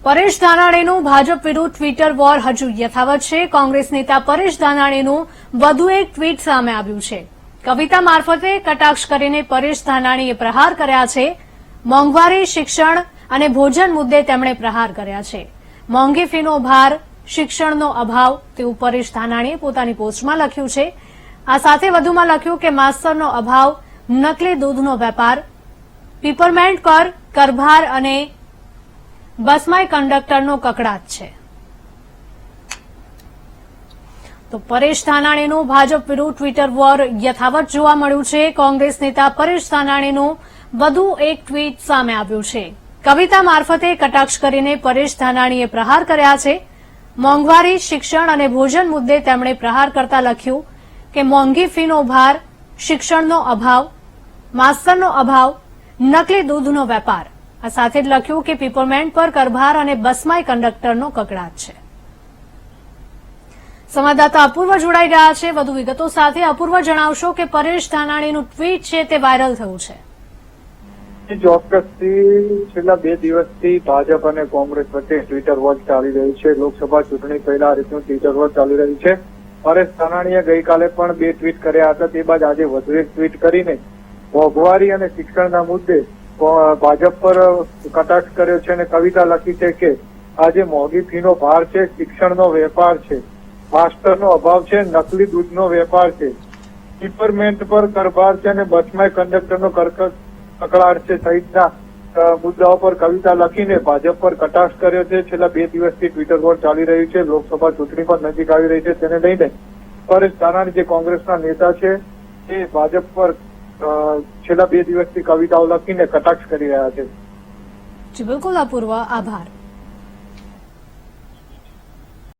પરેશ ધાનાણીનું ભાજપ વિરુદ્ધ Twitter war હજુ યથાવત છે। કોંગ્રેસ નેતા પરેશ ધાનાણીનું વધુ એક ટ્વીટ સામે આવ્યું છે। કવિતા મારફતે કટાક્ષ કરીને પરેશ ધાનાણીએ પ્રહાર કર્યા છે। મોંઘવારી, શિક્ષણ અને ભોજન મુદ્દે તેમણે પ્રહાર કર્યા છે। મોંઘી ફીનો ભાર, શિક્ષણનો અભાવ તેવું પરેશ ધાનાણીએ પોતાની પોસ્ટમાં લખ્યું છે। આ સાથે વધુમાં લખ્યું કે માસ્તરનો અભાવ, નકલી દૂધનો વેપાર, પીપરમેન્ટ પર કરભાર અને બસમાં કંડક્ટરનો કકડાટ છે। તો પરેશ ધાનાણીનું ભાજપ વિરુદ્ધ ટ્વિટર વોર યથાવત જોવા મળ્યું છે। કોંગ્રેસ નેતા પરેશ ધાનાણીનું વધુ એક ટ્વીટ સામે આવ્યું છે। કવિતા મારફતે કટાક્ષ કરીને પરેશ ધાનાણીએ પ્રહાર કર્યા છે। મોંઘવારી, શિક્ષણ અને ભોજન મુદ્દે તેમણે પ્રહાર કરતા લખ્યું કે મોંઘી ફીનો ભાર, શિક્ષણનો અભાવ, માસ્તરનો અભાવ, નકલી દૂધનો વેપાર। આ સાથે જ લખ્યું કે પીપરમેન્ટ પર કરભાર અને બસમાં કંડક્ટરનો કકડાટ છે। સંવાદદાતા અપૂર્વ જોડાઈ ગયા છે વધુ વિગતો સાથે। અપૂર્વ, જણાવશો કે પરેશ ધાનાણીનું ટ્વીટ છે તે વાયરલ થયું છે। ચોક્કસથી છેલ્લા 2 દિવસથી ભાજપ અને કોંગ્રેસ વચ્ચે ટ્વિટર વોર ચાલી રહી છે। લોકસભા ચૂંટણી પહેલા આ રીતનું ટ્વિટર વોર ચાલી રહ્યું છે। પરેશ ધાનાણીએ ગઈકાલે પણ 2 ટ્વીટ કર્યા હતા, તે બાદ આજે વધુ એક ટ્વીટ કરીને મોંઘવારી અને શિક્ષણના મુદ્દે ભાજપ પર કટાક્ષ કર્યો છે અને કવિતા લખી છે કે આજે મોંઘી ફીનો ભાર છે, શિક્ષણનો વેપાર છે, માસ્ટરનો અભાવ છે, નકલી દૂધનો વેપાર છે, પીપરમેન્ટ પર કરભાર છે અને બસમાં કંડક્ટરનો કકડાટ છે સહિતના મુદ્દાઓ પર કવિતા લખીને ભાજપ પર કટાક્ષ કર્યો છે। છેલ્લા 2 દિવસથી ટ્વિટર વોર ચાલી રહ્યું છે। લોકસભા ચૂંટણી પણ નજીક આવી રહી છે, તેને લઈને પરેશ ધાનાણી જે કોંગ્રેસના નેતા છે તે ભાજપ પર છેલ્લા 2 દિવસથી કવિતાઓ લખીને કટાક્ષ કરી રહ્યા છે। જી બિલકુલ અપૂર્વ, આભાર।